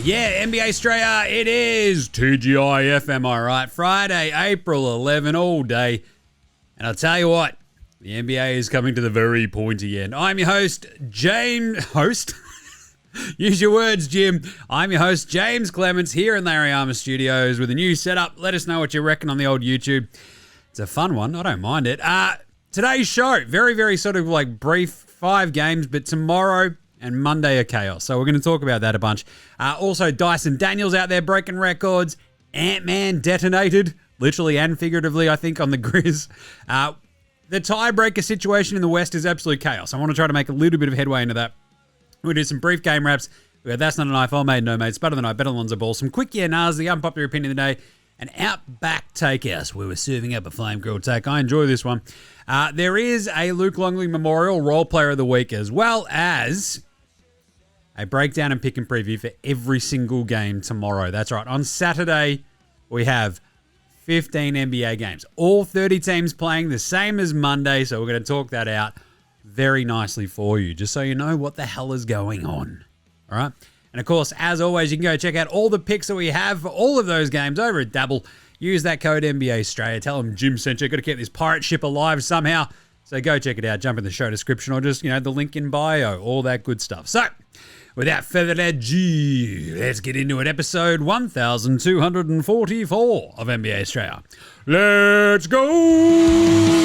Yeah, NBA Straya, it is TGIF, am I right? Friday, April 11, all day. And I'll tell you what, the NBA is coming to the very pointy end. I'm your host, Use your words, Jim. I'm your host, James Clements, here in Larry Armour Studios with a new setup. Let us know what you reckon on the old YouTube. It's a fun one. I don't mind it. Today's show, very, very sort of like brief, 5 games, but tomorrow and Monday are chaos. So we're going to talk about that a bunch. Also, Dyson Daniels out there breaking records. Ant-Man detonated, literally and figuratively, I think, on the Grizz. The tiebreaker situation in the West is absolute chaos. I want to try to make a little bit of headway into that. We'll do some brief game wraps. We got That's Not a Knife, Old Mate, No Mates, Better Than I, Better Than Lonzo Ball, some quick yeah-nahs, the unpopular opinion of the day, an Outback Takehouse where we're serving up a flame-grilled take. I enjoy this one. There is a Luke Longley Memorial Role Player of the Week, as well as a breakdown and pick and preview for every single game tomorrow. That's right. On Saturday, we have 15 NBA games. All 30 teams playing the same as Monday, so we're going to talk that out very nicely for you, just so you know what the hell is going on. All right? And, of course, as always, you can go check out all the picks that we have for all of those games over at Dabble. Use that code NBA Straya. Tell them Jim sent you. Got to keep this pirate ship alive somehow. So go check it out. Jump in the show description or just, the link in bio. All that good stuff. So, without further ado, let's get into it. Episode 1244 of NBA Straya. Let's go!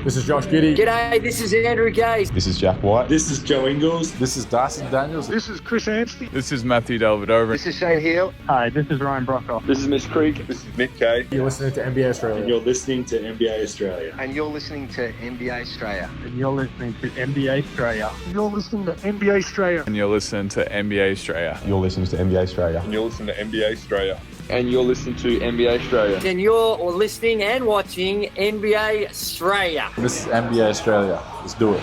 This is Josh Giddey. G'day, this is Andrew Gaze. This is Jack White. This is Joe Ingles. This is Dyson Daniels. This is Chris Anstey. This is Matthew Delvedova. This is Shane Hill. Hi, this is Ryan Brockhoff. This is Mitch Creek. This is Mick Kay. You're listening to NBA Australia. And you're listening to NBA Australia. And you're listening to NBA Straya. And you're listening to NBA Straya. You're listening to NBA Straya. And you're listening to NBA Straya. You're listening to NBA Australia. And you're listening to NBA Straya. And you're listening to NBA Australia. And you're listening and watching NBA Straya. This is NBA Australia. Let's do it.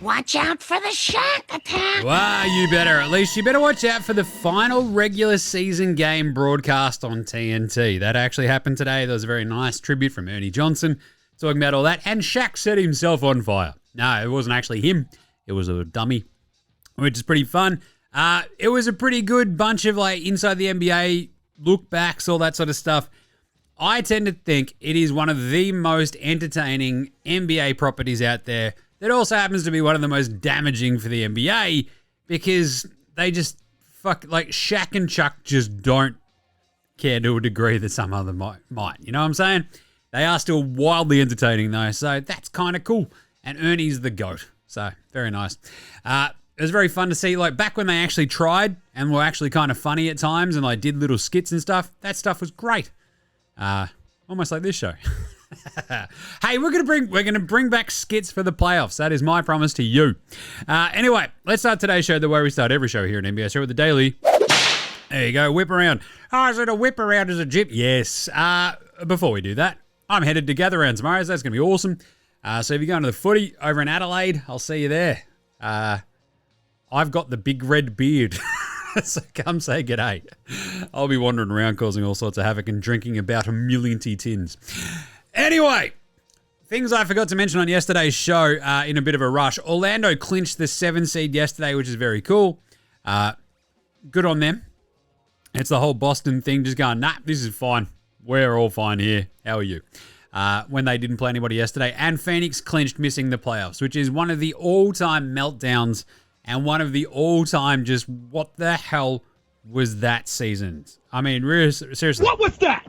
Watch out for the shark attack. Well, you better. At least you better watch out for the final regular season game broadcast on TNT. That actually happened today. There was a very nice tribute from Ernie Johnson talking about all that. And Shaq set himself on fire. No, it wasn't actually him. It was a dummy, which is pretty fun. It was a pretty good bunch of inside the NBA look backs, all that sort of stuff. I tend to think it is one of the most entertaining NBA properties out there. That also happens to be one of the most damaging for the NBA because they just Shaq and Chuck just don't care to a degree that some other might. You know what I'm saying? They are still wildly entertaining though, so that's kind of cool. And Ernie's the GOAT, so very nice. It was very fun to see, back when they actually tried and were actually kind of funny at times and did little skits and stuff. That stuff was great. Almost like this show. Hey, we're gonna bring back skits for the playoffs. That is my promise to you. Anyway, let's start today's show the way we start every show here in NBA Show with the daily. There you go, whip around. Oh, is it a whip around as a jip? Yes. Before we do that, I'm headed to Gather Round tomorrow, so that's gonna be awesome. So if you're going to the footy over in Adelaide, I'll see you there. I've got the big red beard, so come say g'day. I'll be wandering around causing all sorts of havoc and drinking about a million tins. Anyway, things I forgot to mention on yesterday's show in a bit of a rush. Orlando clinched the 7 seed yesterday, which is very cool. Good on them. It's the whole Boston thing just going, nah, this is fine. We're all fine here. How are you? When they didn't play anybody yesterday. And Phoenix clinched missing the playoffs, which is one of the all-time meltdowns and one of the all-time just what the hell was that season? I mean, seriously. What was that?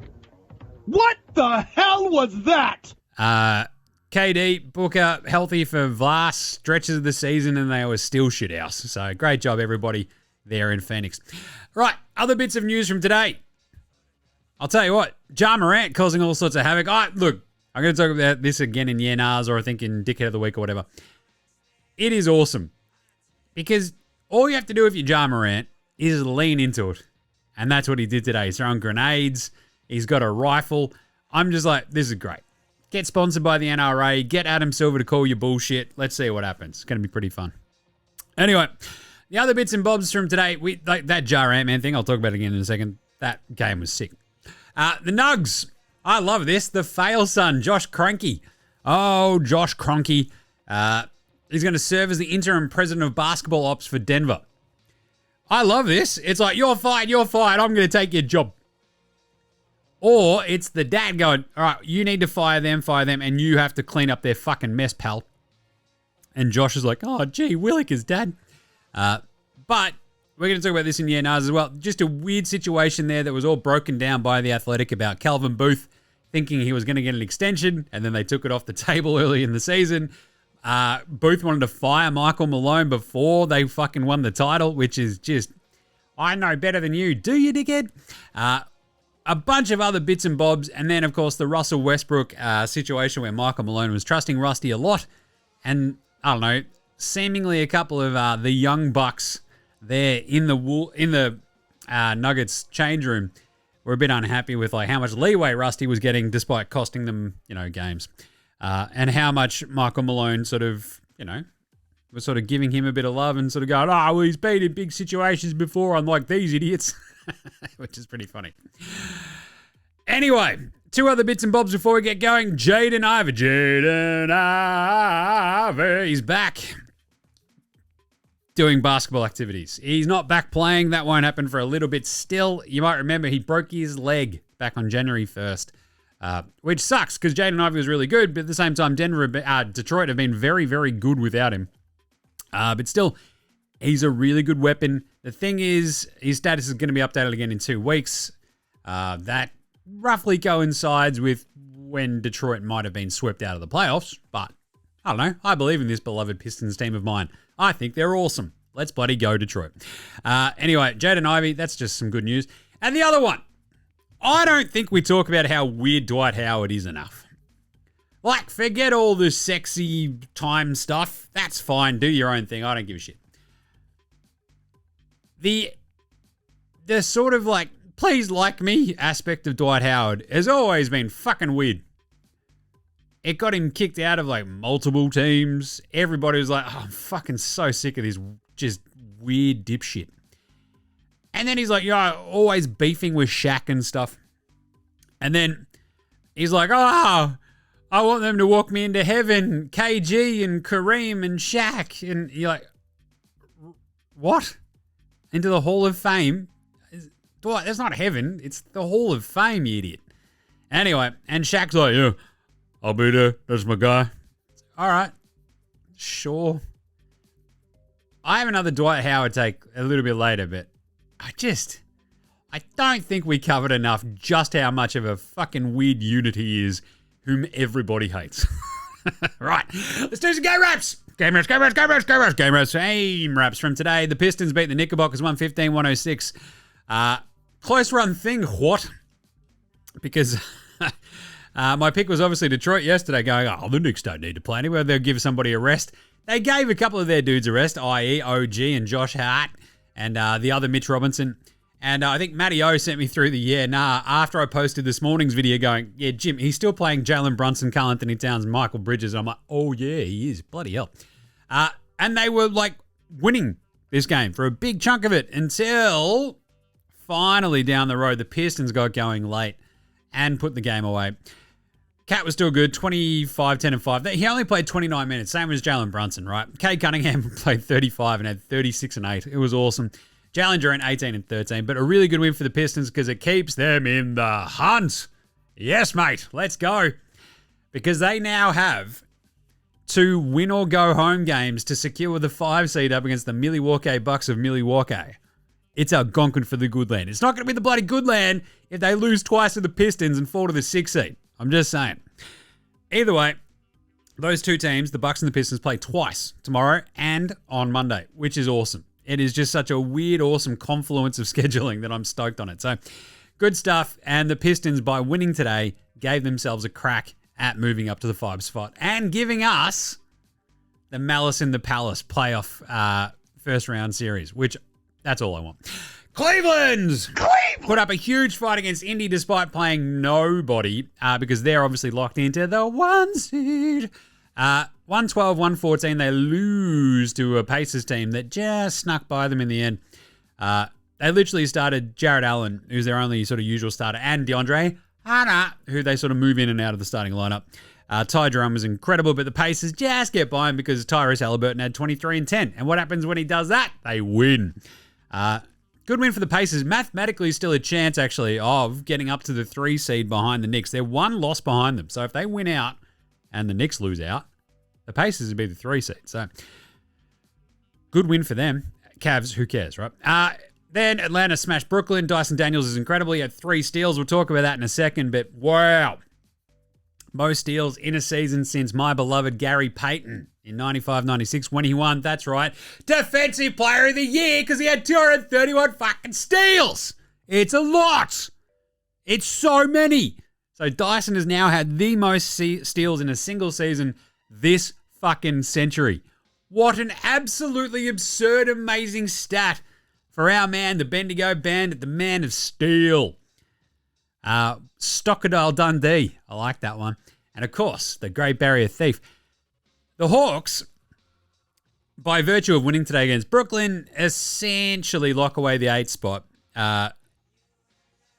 What the hell was that? KD, Booker, healthy for vast stretches of the season, and they were still shit house. So great job, everybody there in Phoenix. Right, other bits of news from today. I'll tell you what, Ja Morant causing all sorts of havoc. Look, I'm going to talk about this again in Yenars or I think in Dickhead of the Week or whatever. It is awesome. Because all you have to do if you're Ja Morant is lean into it. And that's what he did today. He's throwing grenades. He's got a rifle. I'm just like, this is great. Get sponsored by the NRA. Get Adam Silver to call you bullshit. Let's see what happens. It's going to be pretty fun. Anyway, The other bits and bobs from today, like that Ja Morant thing, I'll talk about it again in a second. That game was sick. The Nugs, I love this. The fail son, Josh Kroenke. Oh, Josh Kroenke. He's going to serve as the interim president of basketball ops for Denver. I love this. It's like, you're fired, I'm going to take your job. Or it's the dad going, all right, you need to fire them, and you have to clean up their fucking mess, pal. And Josh is like, oh, gee, Willikers, dad. But we're going to talk about this in year nines as well. Just a weird situation there that was all broken down by The Athletic about Calvin Booth thinking he was going to get an extension, and then they took it off the table early in the season. Booth wanted to fire Michael Malone before they fucking won the title, which is just, I know better than you. Do you, dickhead? A bunch of other bits and bobs, and then, of course, the Russell Westbrook situation where Michael Malone was trusting Rusty a lot, and, I don't know, seemingly a couple of the young bucks there in the Nuggets change room were a bit unhappy with like how much leeway Rusty was getting despite costing them, games. And how much Michael Malone sort of, was sort of giving him a bit of love and sort of going, oh, well, he's been in big situations before, unlike these idiots, which is pretty funny. Anyway, two other bits and bobs before we get going. Jaden Ivey, he's back doing basketball activities. He's not back playing. That won't happen for a little bit still. You might remember he broke his leg back on January 1st. Which sucks because Jaden Ivey was really good, but at the same time, Detroit have been very, very good without him. But still, he's a really good weapon. The thing is, his status is going to be updated again in 2 weeks. That roughly coincides with when Detroit might have been swept out of the playoffs, but I don't know. I believe in this beloved Pistons team of mine. I think they're awesome. Let's bloody go, Detroit. Anyway, Jaden Ivey, that's just some good news. And the other one, I don't think we talk about how weird Dwight Howard is enough. Like, forget all this sexy time stuff. That's fine. Do your own thing. I don't give a shit. The sort of like, please like me aspect of Dwight Howard has always been fucking weird. It got him kicked out of like multiple teams. Everybody was like, oh, I'm fucking so sick of this just weird dipshit. And then he's like, always beefing with Shaq and stuff. And then he's like, oh, I want them to walk me into heaven. KG and Kareem and Shaq. And you're like, what? Into the Hall of Fame? Dwight, that's not heaven. It's the Hall of Fame, you idiot. Anyway, and Shaq's like, yeah, I'll be there. That's my guy. All right. Sure. I have another Dwight Howard take a little bit later, but I don't think we covered enough just how much of a fucking weird unit he is whom everybody hates. Right. Let's do some game raps. Game raps from today. The Pistons beat the Knickerbockers 115-106. Close run thing, what? Because my pick was obviously Detroit yesterday going, oh, the Knicks don't need to play anywhere. They'll give somebody a rest. They gave a couple of their dudes a rest, i.e. OG and Josh Hart and the other Mitch Robinson. And I think Matty O sent me through the after I posted this morning's video going, yeah, Jim, he's still playing Jalen Brunson, Karl Anthony Towns, and Michael Bridges. And I'm like, oh, yeah, he is. Bloody hell. And they were like winning this game for a big chunk of it until finally down the road, the Pistons got going late and put the game away. Cat was still good, 25, 10, and 5. He only played 29 minutes, same as Jalen Brunson, right? Cade Cunningham played 35 and had 36 and 8. It was awesome. Jalen Durant, 18 and 13, but a really good win for the Pistons because it keeps them in the hunt. Yes, mate, let's go. Because they now have 2 win-or-go-home games to secure the 5 seed up against the Milwaukee Bucks of Milwaukee. It's Algonquin for the good land. It's not going to be the bloody good land if they lose twice to the Pistons and fall to the 6 seed. I'm just saying. Either way, those 2 teams, the Bucks and the Pistons, play twice tomorrow and on Monday, which is awesome. It is just such a weird, awesome confluence of scheduling that I'm stoked on it. So, good stuff. And the Pistons, by winning today, gave themselves a crack at moving up to the 5 spot and giving us the Malice in the Palace playoff first round series, which that's all I want. Cleveland put up a huge fight against Indy despite playing nobody because they're obviously locked into the 1 seed. 112-114, they lose to a Pacers team that just snuck by them in the end. They literally started Jarrett Allen, who's their only sort of usual starter, and DeAndre Hunter, who they sort of move in and out of the starting lineup. Ty Jerome was incredible, but the Pacers just get by him because Tyrese Halliburton had 23 and 10. And what happens when he does that? They win. Good win for the Pacers. Mathematically still a chance, actually, of getting up to the 3 seed behind the Knicks. They're one loss behind them. So if they win out and the Knicks lose out, the Pacers would be the 3 seed. So good win for them. Cavs, who cares, right? Then Atlanta smashed Brooklyn. Dyson Daniels is incredible. He had 3 steals. We'll talk about that in a second, but wow. Most steals in a season since my beloved Gary Payton in 95-96 when he won, that's right, Defensive Player of the Year because he had 231 fucking steals. It's a lot. It's so many. So Dyson has now had the most steals in a single season this fucking century. What an absolutely absurd, amazing stat for our man, the Bendigo Bandit, the man of steel. Stockadile Dundee. I like that one. And of course, the Great Barrier Thief. The Hawks, by virtue of winning today against Brooklyn, essentially lock away the 8th spot.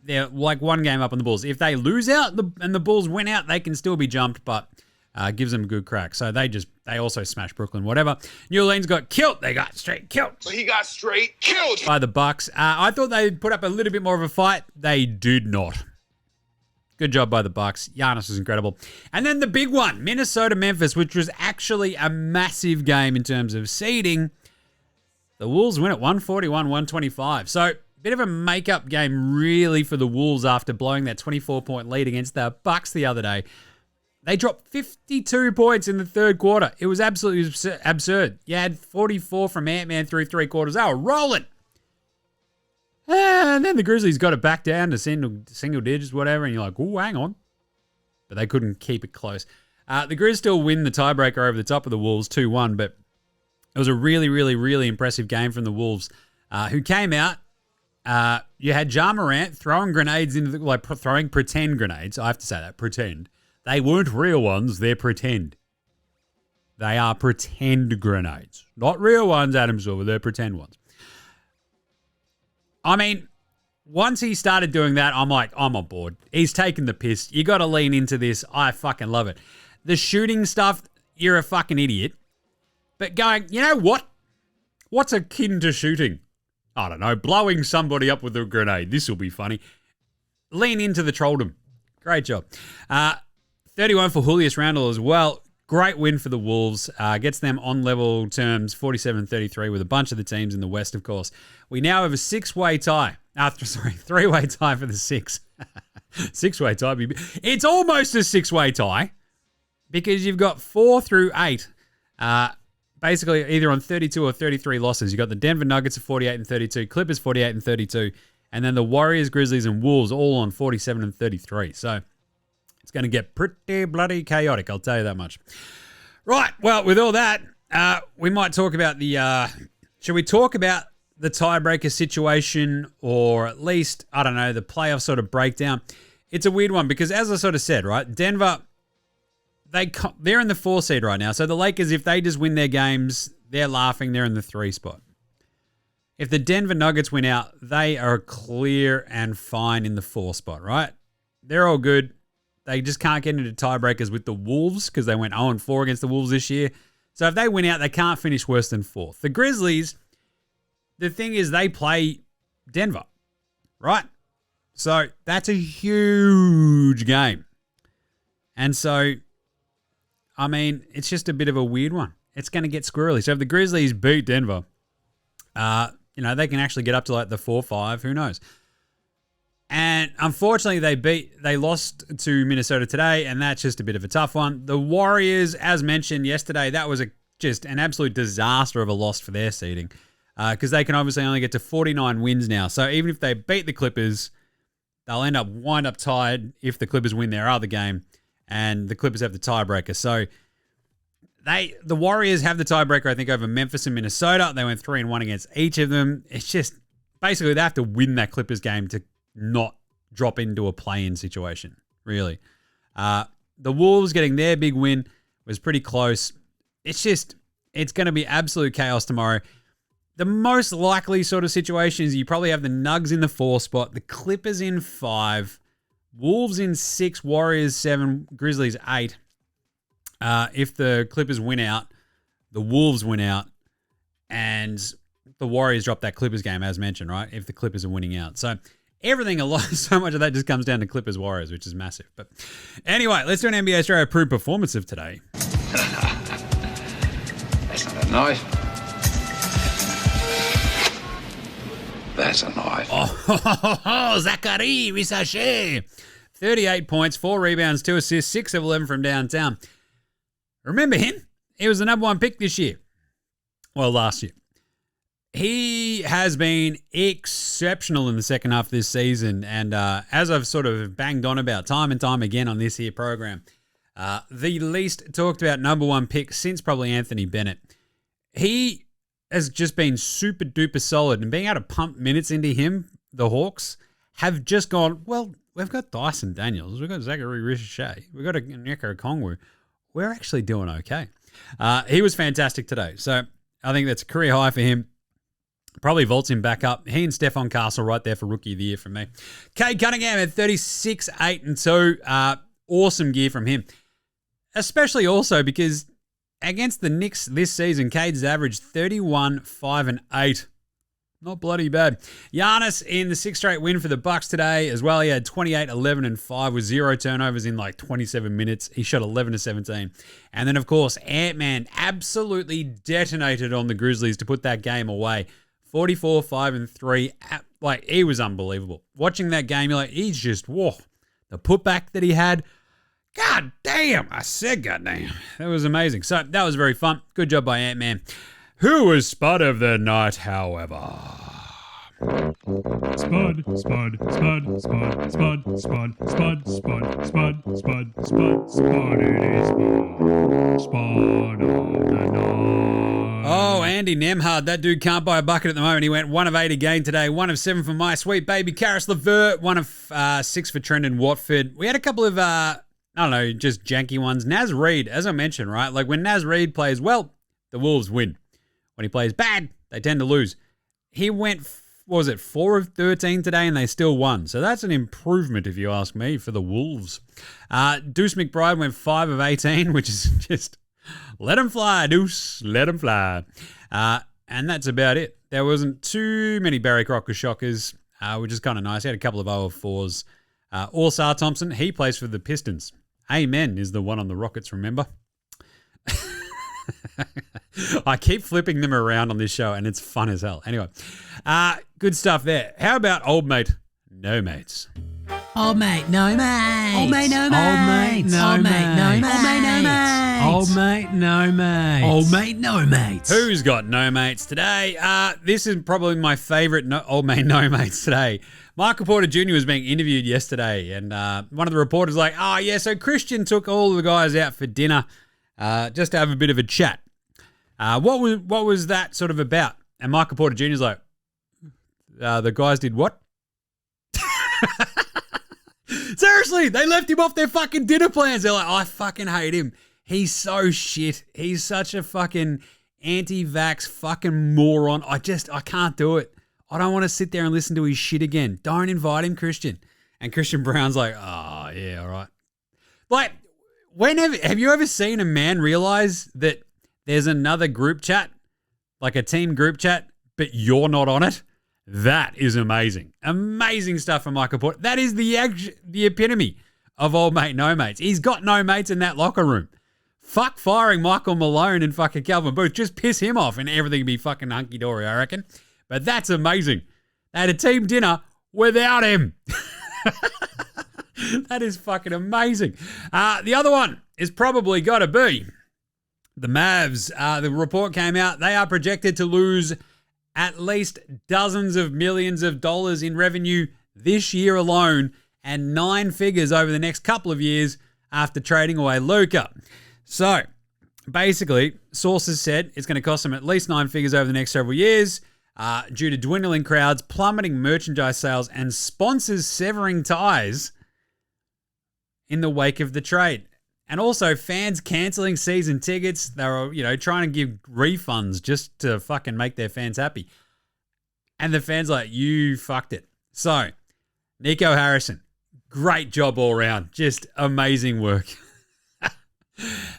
They're like one game up on the Bulls. If they lose out and the Bulls win out, they can still be jumped, but gives them a good crack. So they also smash Brooklyn, whatever. New Orleans got killed. They got straight killed. He got straight killed by the Bucks. I thought they'd put up a little bit more of a fight. They did not. Good job by the Bucks. Giannis was incredible. And then the big one, Minnesota-Memphis, which was actually a massive game in terms of seeding. The Wolves win at 141-125. So bit of a make-up game really for the Wolves after blowing that 24-point lead against the Bucks the other day. They dropped 52 points in the third quarter. It was absolutely absurd. You had 44 from Ant-Man through 3 quarters. They were rolling. And then the Grizzlies got it back down to single digits, whatever, and you're like, oh, hang on. But they couldn't keep it close. The Grizz still win the tiebreaker over the top of the Wolves, 2-1, but it was a really, really, really impressive game from the Wolves, who came out. You had Ja Morant throwing grenades throwing pretend grenades. I have to say that, pretend. They weren't real ones, they're pretend. They are pretend grenades. Not real ones, Adam Silver, they're pretend ones. I mean, once he started doing that, I'm like, I'm on board. He's taking the piss. You got to lean into this. I fucking love it. The shooting stuff, you're a fucking idiot. But going, you know what? What's akin to shooting? I don't know, blowing somebody up with a grenade. This will be funny. Lean into the trolldom. Great job. 31 for Julius Randle as well. Great win for the Wolves. Gets them on level terms, 47-33 with a bunch of the teams in the West, of course. We now have a 6-way tie. 3-way tie for the 6. 6-way tie. It's almost a 6-way tie because you've got 4 through 8. Basically, either on 32 or 33 losses. You've got the Denver Nuggets at 48-32, Clippers 48-32, and then the Warriors, Grizzlies, and Wolves all on 47-33. So it's going to get pretty bloody chaotic, I'll tell you that much. Right, well, with all that, we might talk about should we talk about the tiebreaker situation or at least, I don't know, the playoff sort of breakdown? It's a weird one because as I sort of said, right, Denver, they're in the 4 seed right now. So the Lakers, if they just win their games, they're laughing. They're in the 3 spot. If the Denver Nuggets win out, they are clear and fine in the 4 spot, right? They're all good. They just can't get into tiebreakers with the Wolves because they went 0-4 against the Wolves this year. So if they win out, they can't finish worse than 4th. The Grizzlies, the thing is they play Denver, right? So that's a huge game. And so, I mean, it's just a bit of a weird one. It's going to get squirrely. So if the Grizzlies beat Denver, they can actually get up to like the 4-5. Who knows? And unfortunately, they lost to Minnesota today, and that's just a bit of a tough one. The Warriors, as mentioned yesterday, that was just an absolute disaster of a loss for their seeding because they can obviously only get to 49 wins now. So even if they beat the Clippers, they'll wind up tied if the Clippers win their other game, and the Clippers have the tiebreaker. So the Warriors have the tiebreaker, I think, over Memphis and Minnesota. They went 3-1 against each of them. It's just basically they have to win that Clippers game to not drop into a play-in situation, really. The Wolves getting their big win was pretty close. It's going to be absolute chaos tomorrow. The most likely sort of situation is you probably have the Nugs in the 4 spot, the Clippers in 5, Wolves in 6, Warriors 7, Grizzlies 8. If the Clippers win out, the Wolves win out, and the Warriors drop that Clippers game, as mentioned, right? If the Clippers are winning out. So so much of that just comes down to Clippers Warriors, which is massive. But anyway, let's do an NBA Straya approved performance of today. That's not a knife. That's a knife. Oh, Zachary Visachet. 38 points, 4 rebounds, 2 assists, 6 of 11 from downtown. Remember him? He was the number 1 pick this year. Well, last year. He has been exceptional in the second half of this season. And as I've sort of banged on about time and time again on this here program, the least talked about number 1 pick since probably Anthony Bennett. He has just been super duper solid, and being able to pump minutes into him, the Hawks have just gone, well, we've got Dyson Daniels, we've got Zachary Ricochet, we've got Onyeka Okongwu. We're actually doing okay. He was fantastic today. So I think that's a career high for him. Probably vaults him back up. He and Stephon Castle right there for Rookie of the Year from me. Cade Cunningham at 36, 8 and 2. Awesome gear from him. Especially also because against the Knicks this season, Cade's averaged 31, 5 and 8. Not bloody bad. Giannis in the 6th straight win for the Bucks today as well. He had 28, 11 and 5 with 0 turnovers in like 27 minutes. He shot 11 to 17. And then, of course, Ant-Man absolutely detonated on the Grizzlies to put that game away. 44, 5 and 3. Like, he was unbelievable. Watching that game, you're like, he's just, whoa. The putback that he had. God damn. I said god damn. That was amazing. So that was very fun. Good job by Ant-Man. Who was Spud of the night, however? Spud, Spud, Spud, Spud, Spud, Spud, Spud, Spud, Spud, Spud, Spud, Spud, it is Spud of the night. Oh, Andy Nemhard, that dude can't buy a bucket at the moment. He went 1 of 8 again today, 1 of 7 for my sweet baby Karis LeVert, 1 of 6 for Trendon Watford. We had a couple of, I don't know, just janky ones. Naz Reid, as I mentioned, right? Like when Naz Reid plays well, the Wolves win. When he plays bad, they tend to lose. He went, 4 of 13 today, and they still won. So that's an improvement, if you ask me, for the Wolves. Deuce McBride went 5 of 18, which is just, let him fly, Deuce, let him fly. And that's about it. There wasn't too many Barry Crocker shockers, which is kind of nice. He had a couple of 0 of 4s. All-Star Thompson, he plays for the Pistons. Amen is the one on the Rockets, remember? I keep flipping them around on this show, and it's fun as hell. Anyway, good stuff there. How about old mate, no mates? Old mate, no mates. Old mate, no mates. Old mate, no mates. Old mate, no mates. Old mate, no mates. Who's got no mates today? This is probably my favorite old mate, no mates today. Michael Porter Jr. was being interviewed yesterday, and one of the reporters was like, oh, yeah, so Christian took all the guys out for dinner just to have a bit of a chat. What was that sort of about? And Michael Porter Jr. is like, the guys did what? Seriously, they left him off their fucking dinner plans. They're like, I fucking hate him. He's so shit. He's such a fucking anti-vax fucking moron. I can't do it. I don't want to sit there and listen to his shit again. Don't invite him, Christian. And Christian Brown's like, oh, yeah, all right. Like, have you ever seen a man realize that there's another group chat, like a team group chat, but you're not on it? That is amazing. Amazing stuff from Michael Porter. That is the epitome of old mate, no mates. He's got no mates in that locker room. Fuck firing Michael Malone and fucking Calvin Booth. Just piss him off and everything will be fucking hunky-dory, I reckon. But that's amazing. They had a team dinner without him. That is fucking amazing. The other one is probably got to be the Mavs. The report came out. They are projected to lose at least dozens of millions of dollars in revenue this year alone and 9 figures over the next couple of years after trading away Luka. So, basically, sources said it's going to cost them at least 9 figures over the next several years due to dwindling crowds, plummeting merchandise sales, and sponsors severing ties in the wake of the trade. And also fans cancelling season tickets. They were, trying to give refunds just to fucking make their fans happy. And the fans like, you fucked it. So, Nico Harrison, great job all around. Just amazing work.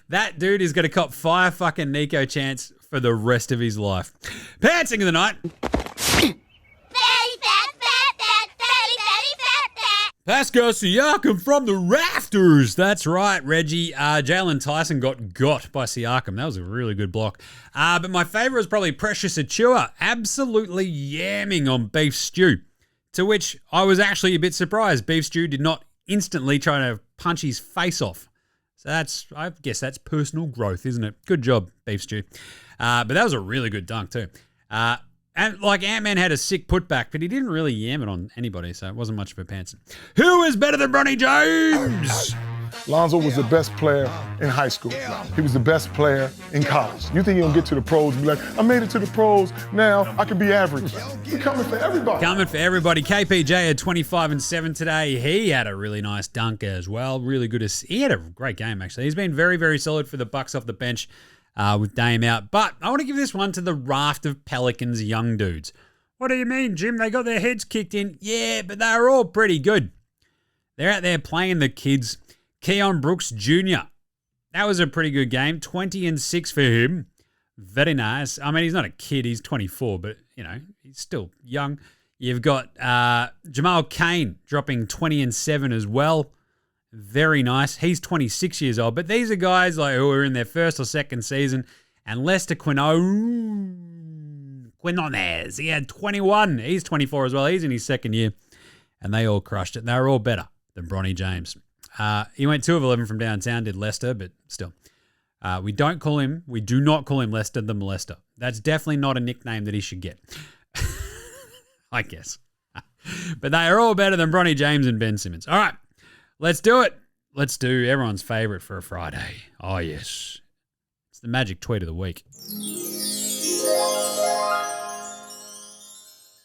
That dude is going to cop fire fucking Nico chants for the rest of his life. Pantsing of the night. Pascal Siakam from the rafters. That's right, Reggie. Jalen Tyson got by Siakam. That was a really good block. But my favourite was probably Precious Achua. Absolutely yamming on Beef Stew. To which I was actually a bit surprised. Beef Stew did not instantly try to punch his face off. So I guess that's personal growth, isn't it? Good job, Beef Stew. But that was a really good dunk too. And like Ant-Man had a sick putback, but he didn't really yam it on anybody, so it wasn't much of a pants. Who is better than Bronny James? Lonzo was the best player in high school. He was the best player in college. You think he'll get to the pros and be like, I made it to the pros, now I can be average. He's coming for everybody. Coming for everybody. KPJ had 25 and 7 today. He had a really nice dunk as well. Really good. He had a great game, actually. He's been very, very solid for the Bucks off the bench. With Dame out. But I want to give this one to the raft of Pelicans young dudes. What do you mean, Jim? They got their heads kicked in? Yeah, but they were all pretty good. They're out there playing the kids. Keon Brooks Jr. That was a pretty good game. 20 and 6 for him. Very nice. I mean, he's not a kid. He's 24, but, he's still young. You've got Jamal Cain dropping 20 and 7 as well. Very nice. He's 26 years old. But these are guys like who are in their first or second season. And Lester Quinones, he had 21. He's 24 as well. He's in his second year. And they all crushed it. They were all better than Bronny James. He went 2 of 11 from downtown, did Lester, but still. We do not call him Lester the Molester. That's definitely not a nickname that he should get. I guess. But they are all better than Bronny James and Ben Simmons. All right. Let's do it. Let's do everyone's favorite for a Friday. Oh, yes. It's the magic tweet of the week.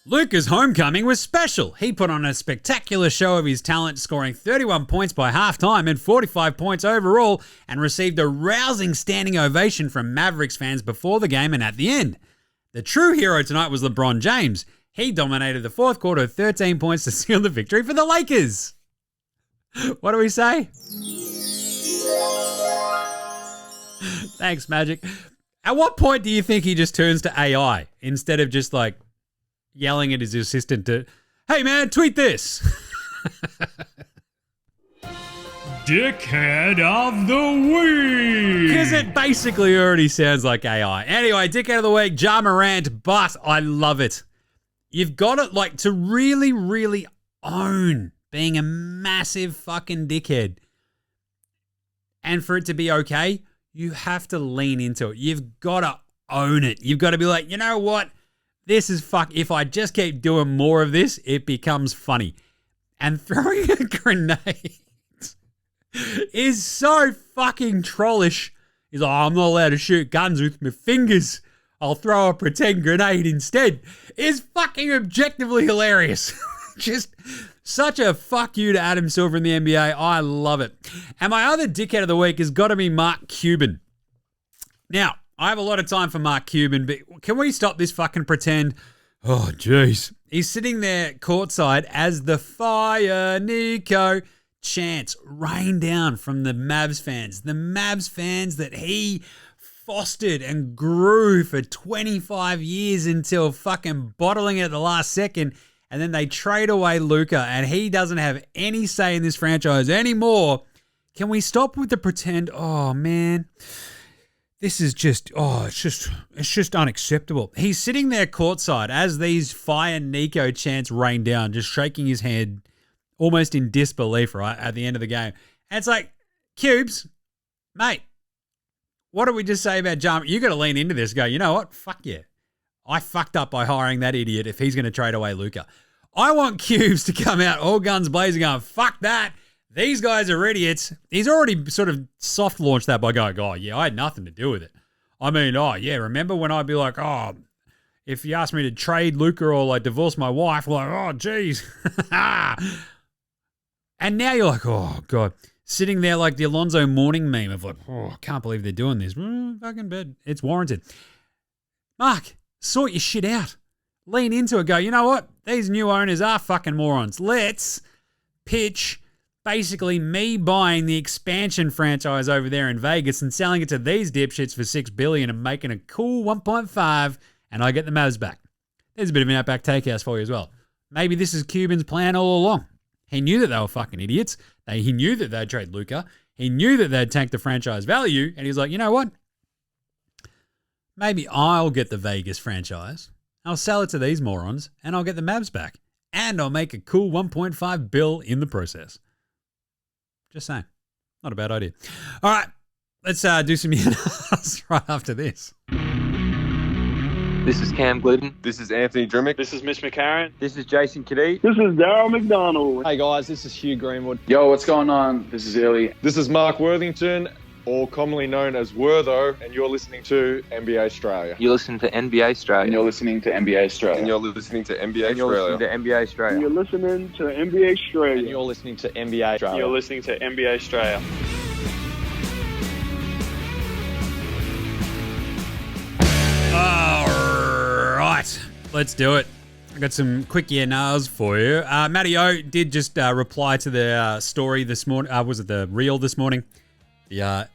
Luka's homecoming was special. He put on a spectacular show of his talent, scoring 31 points by halftime and 45 points overall, and received a rousing standing ovation from Mavericks fans before the game and at the end. The true hero tonight was LeBron James. He dominated the fourth quarter with 13 points to seal the victory for the Lakers. What do we say? Thanks, Magic. At what point do you think he just turns to AI instead of just like yelling at his assistant to, hey man, tweet this? Dickhead of the Week. Because it basically already sounds like AI. Anyway, Dickhead of the Week, Ja Morant, but I love it. You've got it like to really, really own being a massive fucking dickhead. And for it to be okay, you have to lean into it. You've got to own it. You've got to be like, you know what? This is fuck. If I just keep doing more of this, it becomes funny. And throwing a grenade is so fucking trollish. He's like, I'm not allowed to shoot guns with my fingers. I'll throw a pretend grenade instead. Is fucking objectively hilarious. Just such a fuck you to Adam Silver in the NBA. I love it. And my other dickhead of the week has got to be Mark Cuban. Now, I have a lot of time for Mark Cuban, but can we stop this fucking pretend? Oh, jeez. He's sitting there courtside as the Fire Nico chants rain down from the Mavs fans. The Mavs fans that he fostered and grew for 25 years until fucking bottling it at the last second. And then they trade away Luka, and he doesn't have any say in this franchise anymore. Can we stop with the pretend? Oh, man. This is just, it's just unacceptable. He's sitting there courtside as these Fire Nico chants rain down, just shaking his head almost in disbelief, right, at the end of the game. And it's like, Cubes, mate, what did we just say about Ja? You got to lean into this. Go, you know what? Fuck yeah. I fucked up by hiring that idiot if he's going to trade away Luka. I want Cubes to come out all guns blazing going, fuck that. These guys are idiots. He's already sort of soft launched that by going, oh, yeah, I had nothing to do with it. I mean, oh, yeah, remember when I'd be like, oh, if you asked me to trade Luka or like divorce my wife, like, oh, geez. And now you're like, oh, God. sitting there like the Alonzo morning meme of like, oh, I can't believe they're doing this. Fucking bad. It's warranted. Mark, sort your shit out. Lean into it. Go, you know what? These new owners are fucking morons. Let's pitch basically me buying the expansion franchise over there in Vegas and selling it to these dipshits for $6 billion and making a cool 1.5, and I get the Mavs back. There's a bit of an Outback Takehouse for you as well. Maybe this is Cuban's plan all along. He knew that they were fucking idiots. He knew that they'd trade Luka. He knew that they'd tank the franchise value, and he's like, you know what? Maybe I'll get the Vegas franchise. I'll sell it to these morons, and I'll get the Mavs back. And I'll make a cool 1.5 bill in the process. Just saying. Not a bad idea. All right. Let's do some yes right after this. This is Cam Glidden. This is Anthony Drimmick. This is Mitch McCarron. This is Jason Kadee. This is Darryl McDonald. Hey guys, this is Hugh Greenwood. Yo, what's going on? This is Illy. This is Mark Worthington, or commonly known as Wortho, and you're listening to NBA Straya. You're listening to NBA Straya. And you're listening to NBA Straya. And you're listening to NBA And you're Straya. listening to NBA Straya. And you're listening to NBA Straya. And you're listening to NBA Straya. You're listening to NBA Straya. All right, let's do it. I got some quick yeah-nahs for you. Matty O did just reply to the story this morning. Was it the reel this morning? The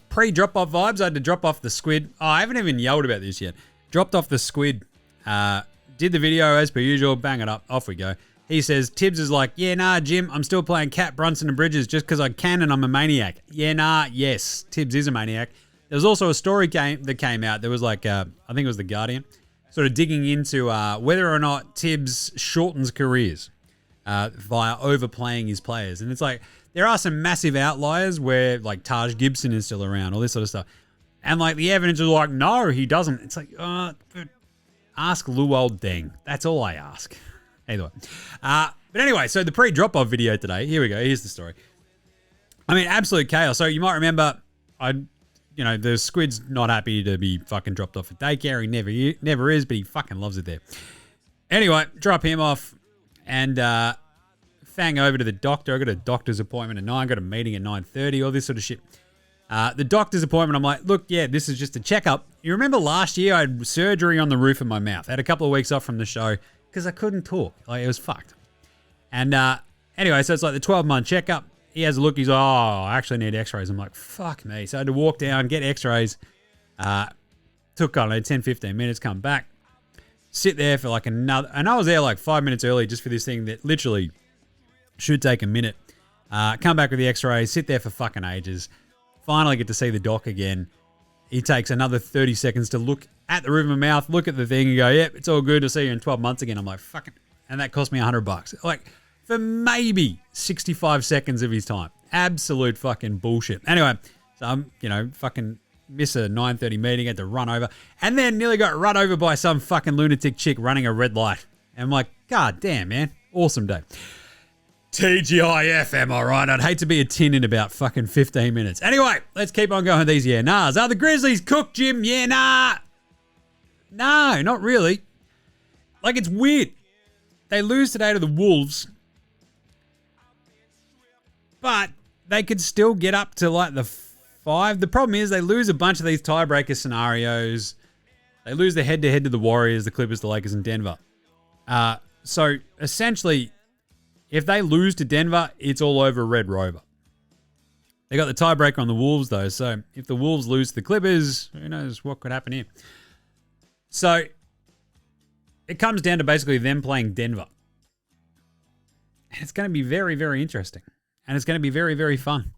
pre-drop-off vibes. I had to drop off the squid. Oh, I haven't even yelled about this yet. Dropped off the squid. Did the video as per usual. Bang it up. Off we go. He says, Tibbs is like, yeah, nah, Jim, I'm still playing Cat, Brunson, and Bridges just because I can and I'm a maniac. Yeah, nah, yes. Tibbs is a maniac. There was also a story that came out. There was like, I think it was The Guardian, sort of digging into whether or not Tibbs shortens careers via overplaying his players. And it's like, there are some massive outliers where like Taj Gibson is still around, all this sort of stuff. And like the evidence is like, no, he doesn't. It's like, ask Luol Deng. That's all I ask. Either way. But anyway, so the pre-drop-off video today, here we go. Here's the story. I mean, absolute chaos. So you might remember, the squid's not happy to be fucking dropped off at daycare. He never is, but he fucking loves it there. Anyway, drop him off and fang over to the doctor. I got a doctor's appointment at 9. Got a meeting at 9:30. All this sort of shit. The doctor's appointment, I'm like, look, yeah, this is just a checkup. You remember last year I had surgery on the roof of my mouth. I had a couple of weeks off from the show because I couldn't talk. Like, it was fucked. And anyway, so it's like the 12-month checkup. He has a look. He's like, oh, I actually need x-rays. I'm like, fuck me. So I had to walk down, get x-rays. Took, I don't know, 10, 15 minutes, come back. Sit there for like another... And I was there like 5 minutes early just for this thing that literally should take a minute. Come back with the x-rays, sit there for fucking ages. Finally get to see the doc again. He takes another 30 seconds to look at the roof of my mouth, look at the thing and go, yep, it's all good. I'll see you in 12 months again. I'm like, fucking... And that cost me $100. Like... for maybe 65 seconds of his time. Absolute fucking bullshit. Anyway, so I'm, fucking miss a 9:30 meeting, had to run over, and then nearly got run over by some fucking lunatic chick running a red light. And I'm like, God damn, man. Awesome day. TGIF, am I right? I'd hate to be a tin in about fucking 15 minutes. Anyway, let's keep on going with these yeah-nahs. Are the Grizzlies cooked, Jim? Yeah, nah. No, not really. Like, it's weird. They lose today to the Wolves, but they could still get up to like the 5. The problem is they lose a bunch of these tiebreaker scenarios. They lose the head-to-head to the Warriors, the Clippers, the Lakers, and Denver. So essentially, if they lose to Denver, it's all over Red Rover. They got the tiebreaker on the Wolves, though. So if the Wolves lose to the Clippers, who knows what could happen here. So it comes down to basically them playing Denver. And it's going to be very, very interesting. And it's going to be very, very fun.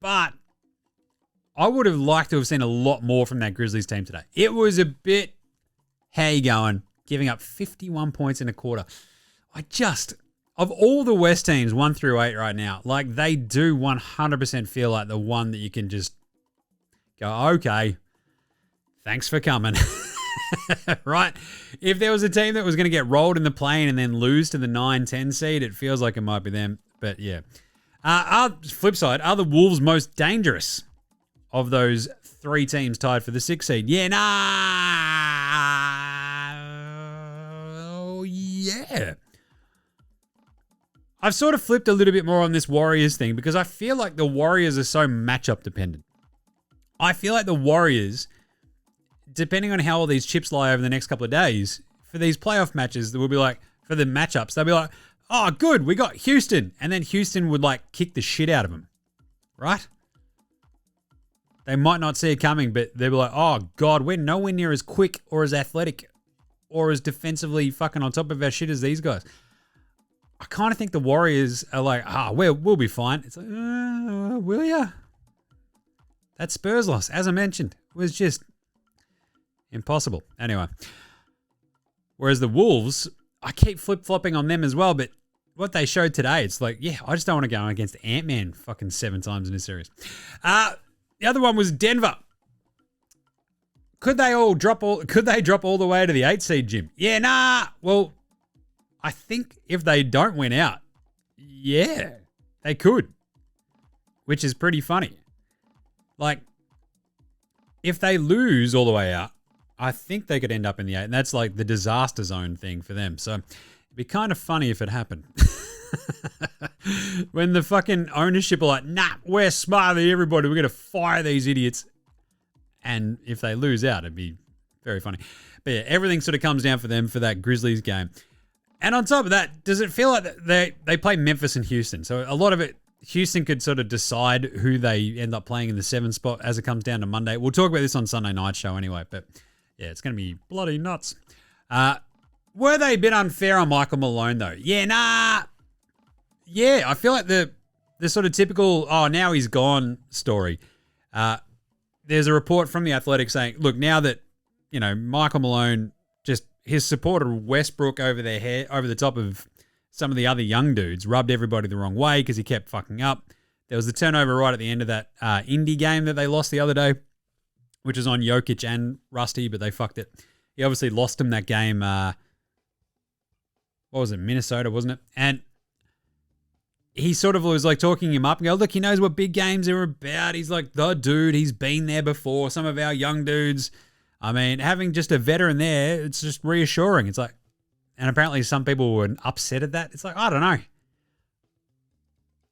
But I would have liked to have seen a lot more from that Grizzlies team today. It was a bit, how you going? Giving up 51 points in a quarter. Of all the West teams, 1 through 8 right now, like they do 100% feel like the one that you can just go, okay, thanks for coming. Right? If there was a team that was going to get rolled in the plane and then lose to the 9-10 seed, it feels like it might be them. But yeah. Flip side, are the Wolves most dangerous of those 3 teams tied for the 6th seed? Yeah, nah. Oh, yeah. I've sort of flipped a little bit more on this Warriors thing because I feel like the Warriors are so matchup dependent. I feel like the Warriors, depending on how all these chips lie over the next couple of days, for these playoff matches, there will be like, for the matchups, they'll be like, oh, good, we got Houston. And then Houston would like kick the shit out of them, right? They might not see it coming, but they'll be like, oh, God, we're nowhere near as quick or as athletic or as defensively fucking on top of our shit as these guys. I kind of think the Warriors are like, we'll be fine. It's like, will ya? That Spurs loss, as I mentioned, was just impossible. Anyway. Whereas the Wolves, I keep flip-flopping on them as well, but what they showed today, it's like, yeah, I just don't want to go against Ant-Man fucking 7 times in a series. The other one was Denver. Could they drop all the way to the 8 seed, Jim? Yeah, nah. Well, I think if they don't win out, yeah, they could, which is pretty funny. Like, if they lose all the way out, I think they could end up in the 8, and that's like the disaster zone thing for them. So it'd be kind of funny if it happened. When the fucking ownership are like, nah, we're smarter than everybody, we're going to fire these idiots. And if they lose out, it'd be very funny. But yeah, everything sort of comes down for them for that Grizzlies game. And on top of that, does it feel like they play Memphis and Houston? So a lot of it, Houston could sort of decide who they end up playing in the 7 spot as it comes down to Monday. We'll talk about this on Sunday night show anyway, but yeah, it's going to be bloody nuts. Were they a bit unfair on Michael Malone though? Yeah, nah. Yeah, I feel like the sort of typical, oh, now he's gone story. There's a report from The Athletic saying, look, now that, you know, Michael Malone, just his support of Westbrook over their head, over the top of some of the other young dudes, rubbed everybody the wrong way because he kept fucking up. There was the turnover right at the end of that Indy game that they lost the other day, which was on Jokic and Rusty, but they fucked it. He obviously lost him that game. What was it? Minnesota, wasn't it? And he sort of was like talking him up and go, look, he knows what big games are about. He's like the dude. He's been there before. Some of our young dudes. I mean, having just a veteran there, it's just reassuring. It's like, and apparently some people were upset at that. It's like, I don't know.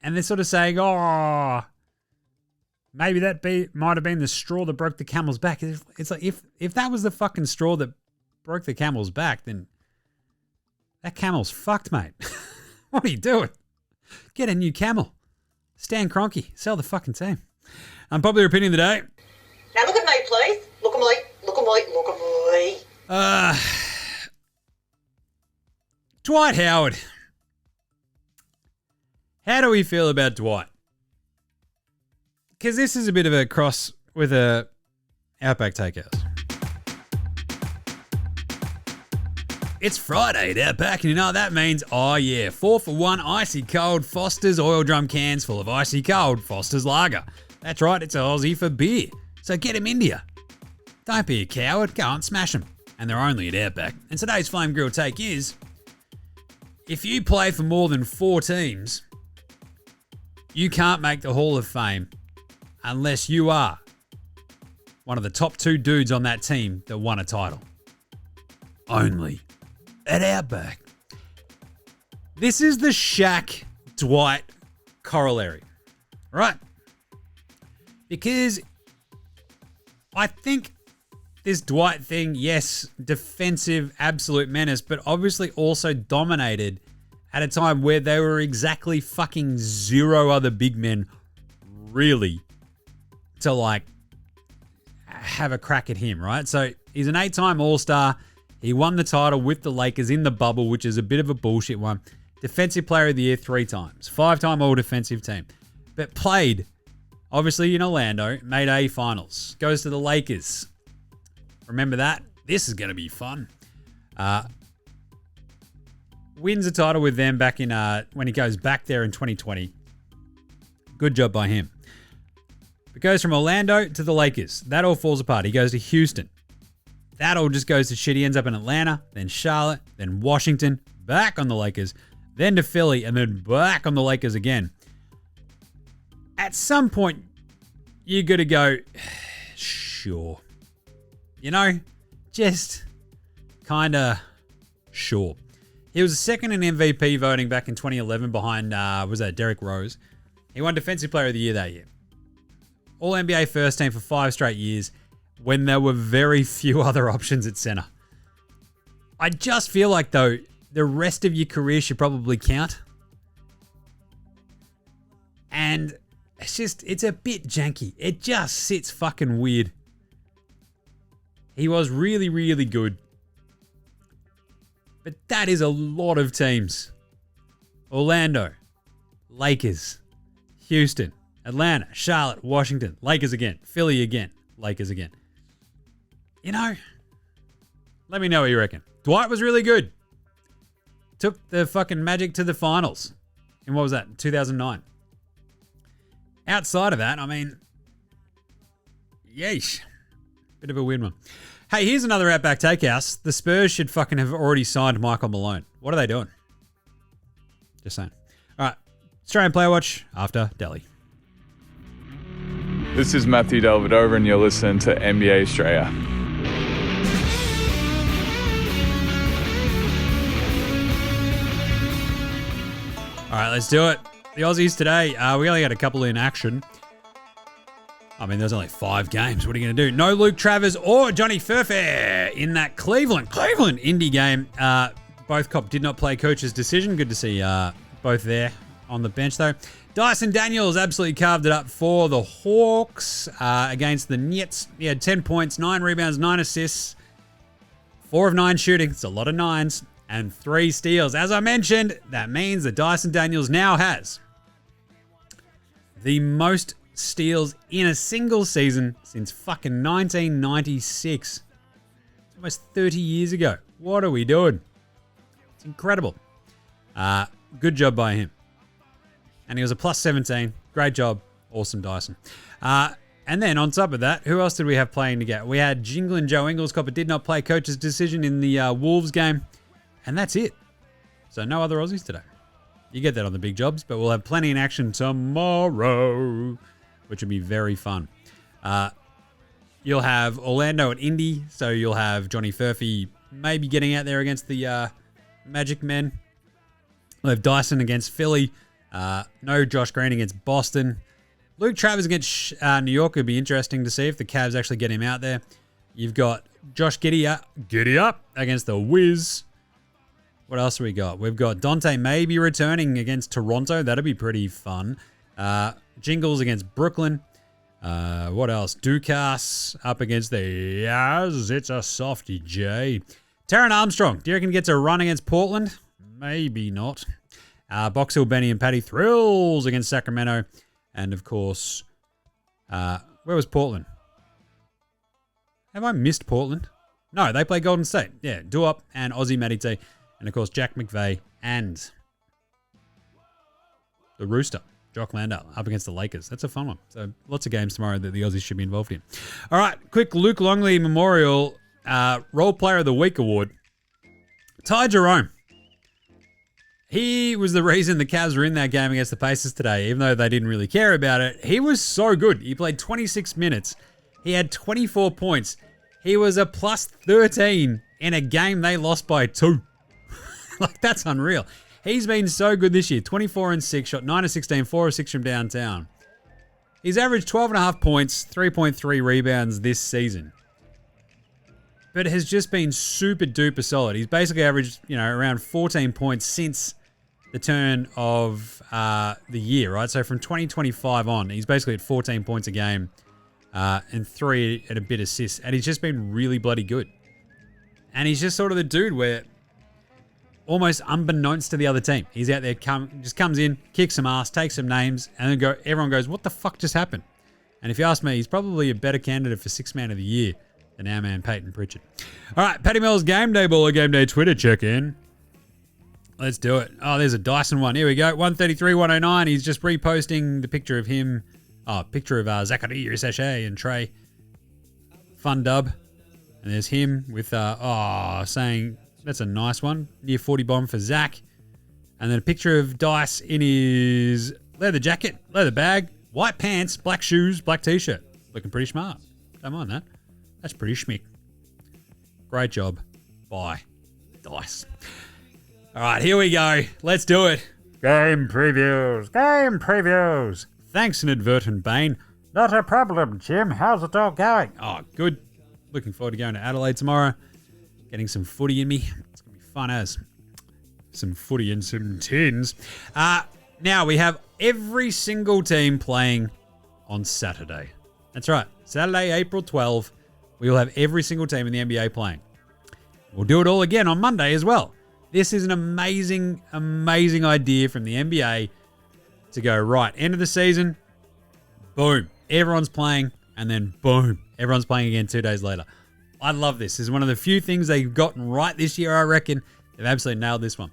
And they're sort of saying, oh, maybe that might have been the straw that broke the camel's back. It's like, if that was the fucking straw that broke the camel's back, then that camel's fucked, mate. What are you doing? Get a new camel. Stan Kroenke. Sell the fucking team. Unpopular opinion of the day. Now look at me, please. Look at me. Look at me. Look at me. Dwight Howard. How do we feel about Dwight? Because this is a bit of a cross with a Outback Takehouse. It's Friday at Outback, and you know what that means? Oh yeah, 4 for 1 icy cold Foster's oil drum cans full of icy cold Foster's lager. That's right, it's Aussie for beer. So get him into you. Don't be a coward, go on, smash them. And they're only at Outback. And today's Flame Grill take is, if you play for more than 4 teams, you can't make the Hall of Fame unless you are one of the top 2 dudes on that team that won a title. Only at Outback. This is the Shaq Dwight corollary, right? Because I think this Dwight thing, yes, defensive, absolute menace, but obviously also dominated at a time where there were exactly fucking 0 other big men really to like have a crack at him, right? So he's an 8-time All-Star. He won the title with the Lakers in the bubble, which is a bit of a bullshit one. Defensive Player of the Year 3 times. 5-time All-Defensive Team. But played, obviously, in Orlando. Made A finals. Goes to the Lakers. Remember that? This is going to be fun. Wins a title with them back in when he goes back there in 2020. Good job by him. But goes from Orlando to the Lakers. That all falls apart. He goes to Houston. That all just goes to shit. He ends up in Atlanta, then Charlotte, then Washington, back on the Lakers, then to Philly, and then back on the Lakers again. At some point, you got to go, sure. You know, just kind of sure. He was second in MVP voting back in 2011 behind, was that Derrick Rose? He won Defensive Player of the Year that year. All NBA first team for 5 straight years when there were very few other options at center. I just feel like, though, the rest of your career should probably count. And it's a bit janky. It just sits fucking weird. He was really, really good. But that is a lot of teams. Orlando, Lakers, Houston, Atlanta, Charlotte, Washington, Lakers again, Philly again, Lakers again. You know, let me know what you reckon. Dwight was really good. Took the fucking Magic to the finals. And what was that? 2009. Outside of that, I mean, yeesh. Bit of a weird one. Hey, here's another Outback Takehouse. The Spurs should fucking have already signed Michael Malone. What are they doing? Just saying. All right. Australian Player Watch after Delhi. This is Matthew Delvedova, and you're listening to NBA Straya. All right, let's do it. The Aussies today, we only got a couple in action. I mean, there's only 5 games. What are you going to do? No Luke Travers or Johnny Furfair in that Cleveland Indy game. Both cop did not play coach's decision. Good to see both there on the bench, though. Dyson Daniels absolutely carved it up for the Hawks against the Nets. He had 10 points, 9 rebounds, 9 assists, 4 of 9 shooting. It's a lot of 9s. And 3 steals. As I mentioned, that means that Dyson Daniels now has the most steals in a single season since fucking 1996. It's almost 30 years ago. What are we doing? It's incredible. Good job by him. And he was a plus 17. Great job. Awesome, Dyson. And then on top of that, who else did we have playing together? We had Jinglin Joe Ingles, but did not play coach's decision in the Wolves game. And that's it. So no other Aussies today. You get that on the big jobs, but we'll have plenty in action tomorrow, which will be very fun. You'll have Orlando at Indy, so you'll have Johnny Furphy maybe getting out there against the Magic Men. We'll have Dyson against Philly. No Josh Green against Boston. Luke Travers against New York would be interesting to see if the Cavs actually get him out there. You've got Josh Giddy up against the Wiz. What else have we got? We've got Dante maybe returning against Toronto. That'd be pretty fun. Jingles against Brooklyn. What else? Dukas up against the Yaz. It's a softy, J. Taron Armstrong. Do you reckon he gets a run against Portland? Maybe not. Box Hill, Benny, and Patty Thrills against Sacramento. And, of course, where was Portland? Have I missed Portland? No, they play Golden State. Yeah, Duop and Aussie Matty T. And, of course, Jack McVeigh and the Rooster, Jock Landale, up against the Lakers. That's a fun one. So lots of games tomorrow that the Aussies should be involved in. All right, quick Luke Longley Memorial Role Player of the Week award. Ty Jerome. He was the reason the Cavs were in that game against the Pacers today, even though they didn't really care about it. He was so good. He played 26 minutes. He had 24 points. He was a plus 13 in a game they lost by 2. Like, that's unreal. He's been so good this year. 24 and 6, shot 9 of 16, 4 of 6 from downtown. He's averaged 12.5 points, 3.3 rebounds this season. But has just been super duper solid. He's basically averaged, around 14 points since the turn of the year, right? So from 2025 on, he's basically at 14 points a game and 3 and a bit assists. And he's just been really bloody good. And he's just sort of the dude where, almost unbeknownst to the other team, he's out there, just comes in, kicks some ass, takes some names, and then everyone goes, what the fuck just happened? And if you ask me, he's probably a better candidate for 6th Man of the Year than our man Peyton Pritchard. All right, Paddy Mills Game Day Baller Game Day Twitter check-in. Let's do it. Oh, there's a Dyson one. Here we go. 133-109. He's just reposting the picture of him. Oh, picture of Zachary Sachet and Trey. Fun dub. And there's him with, saying, that's a nice one. Near 40 bomb for Zach. And then a picture of Dice in his leather jacket, leather bag, white pants, black shoes, black t-shirt. Looking pretty smart. Don't mind that. That's pretty schmick. Great job. Bye. Dice. All right, here we go. Let's do it. Game previews. Game previews. Thanks, inadvertent Bane. Not a problem, Jim. How's it all going? Oh, good. Looking forward to going to Adelaide tomorrow. Getting some footy in me. It's going to be fun as. Some footy and some tins. Now, we have every single team playing on Saturday. That's right. Saturday, April 12. We will have every single team in the NBA playing. We'll do it all again on Monday as well. This is an amazing, amazing idea from the NBA to go, right, end of the season, boom, everyone's playing, and then boom, everyone's playing again 2 days later. I love this. This is one of the few things they've gotten right this year, I reckon. They've absolutely nailed this one.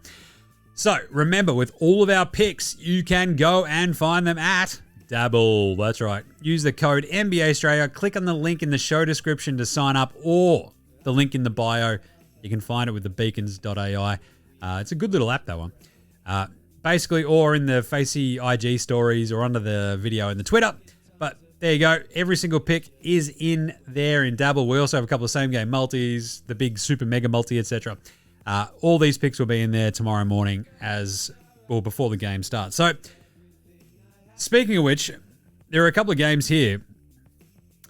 So, remember, with all of our picks, you can go and find them at Dabble. That's right. Use the code NBA Straya. Click on the link in the show description to sign up, or the link in the bio. You can find it with the beacons.ai. It's a good little app, that one. Basically, or in the Facey IG stories or under the video in the Twitter. But there you go. Every single pick is in there in Dabble. We also have a couple of same game multis, the big super mega multi, etc. All these picks will be in there tomorrow morning before the game starts. So, speaking of which, there are a couple of games here.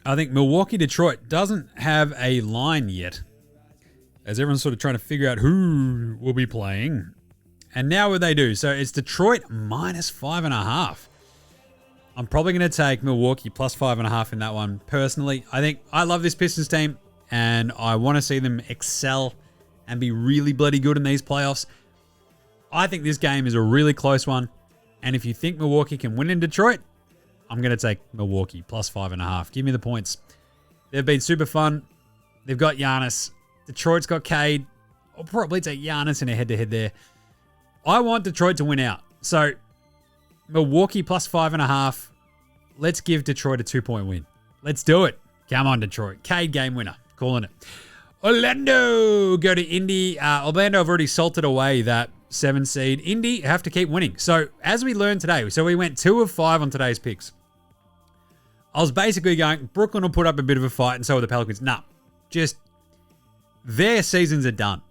I think Milwaukee Detroit doesn't have a line yet, as everyone's sort of trying to figure out who will be playing. And now what they do. So it's Detroit minus 5.5. I'm probably going to take Milwaukee plus 5.5 in that one. Personally, I love this Pistons team, and I want to see them excel and be really bloody good in these playoffs. I think this game is a really close one. And if you think Milwaukee can win in Detroit, I'm going to take Milwaukee plus 5.5. Give me the points. They've been super fun. They've got Giannis. Detroit's got Cade. I'll probably take Giannis in a head-to-head there. I want Detroit to win out. So, Milwaukee plus 5.5. Let's give Detroit a 2-point win. Let's do it. Come on, Detroit. Cade game winner. Calling it. Orlando go to Indy. Orlando have already salted away that 7 seed. Indy have to keep winning. So, as we learned today, we went 2 of 5 on today's picks. I was basically going, Brooklyn will put up a bit of a fight, and so will the Pelicans. Nah, just their seasons are done.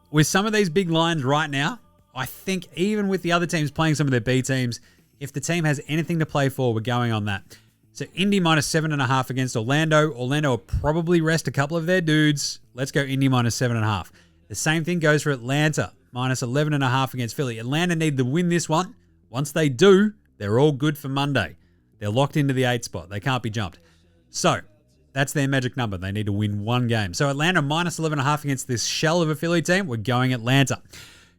With some of these big lines right now, I think even with the other teams playing some of their B teams, if the team has anything to play for, we're going on that. So Indy minus 7.5 against Orlando. Orlando will probably rest a couple of their dudes. Let's go Indy minus 7.5. The same thing goes for Atlanta, minus 11.5 against Philly. Atlanta need to win this one. Once they do, they're all good for Monday. They're locked into the 8 spot. They can't be jumped. So, that's their magic number. They need to win one game. So Atlanta minus 11.5 against this shell of a Philly team. We're going Atlanta.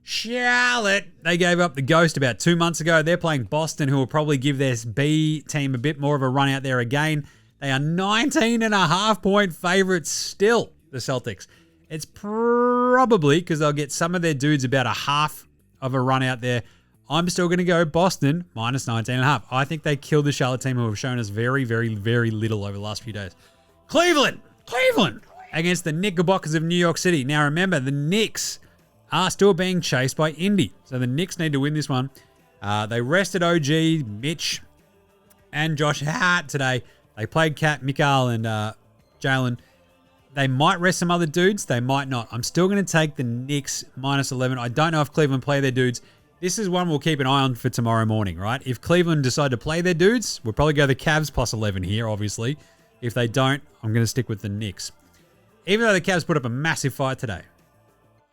Charlotte, they gave up the ghost about 2 months ago. They're playing Boston, who will probably give their B team a bit more of a run out there again. They are 19.5-point favorites still, the Celtics. It's probably because they'll get some of their dudes about a half of a run out there. I'm still going to go Boston minus 19.5. I think they killed the Charlotte team, who have shown us very, very, very little over the last few days. Cleveland against the Knickerbockers of New York City. Now remember, the Knicks are still being chased by Indy. So the Knicks need to win this one. They rested OG, Mitch, and Josh Hart today. They played Kat, Mikal, and Jalen. They might rest some other dudes. They might not. I'm still going to take the Knicks minus 11. I don't know if Cleveland play their dudes. This is one we'll keep an eye on for tomorrow morning, right? If Cleveland decide to play their dudes, we'll probably go the Cavs plus 11 here, obviously. If they don't, I'm going to stick with the Knicks. Even though the Cavs put up a massive fight today,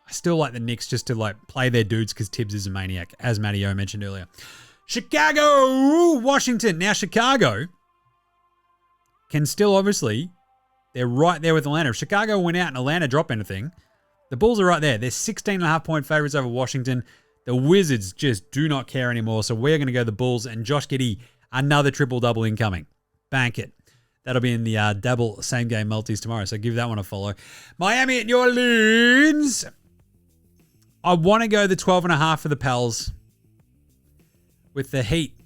I still like the Knicks just to play their dudes because Tibbs is a maniac, as Matty O mentioned earlier. Chicago, Washington. Now Chicago can still obviously, they're right there with Atlanta. If Chicago went out and Atlanta drop anything, the Bulls are right there. They're 16.5-point favorites over Washington. The Wizards just do not care anymore, so we're going to go the Bulls. And Josh Giddey, another triple-double incoming. Bank it. That'll be in the double same-game multis tomorrow, so give that one a follow. Miami at New Orleans. I want to go the 12.5 for the Pels with the Heat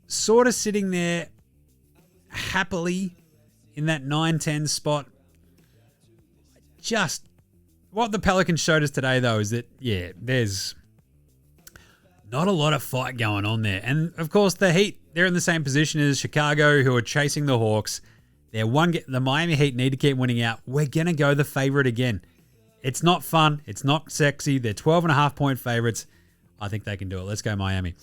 sort of sitting there happily in that 9-10 spot. Just what the Pelicans showed us today, though, is that, yeah, there's not a lot of fight going on there. And, of course, the Heat, they're in the same position as Chicago, who are chasing the Hawks. The Miami Heat need to keep winning out. We're going to go the favorite again. It's not fun. It's not sexy. They're 12.5-point favorites. I think they can do it. Let's go Miami.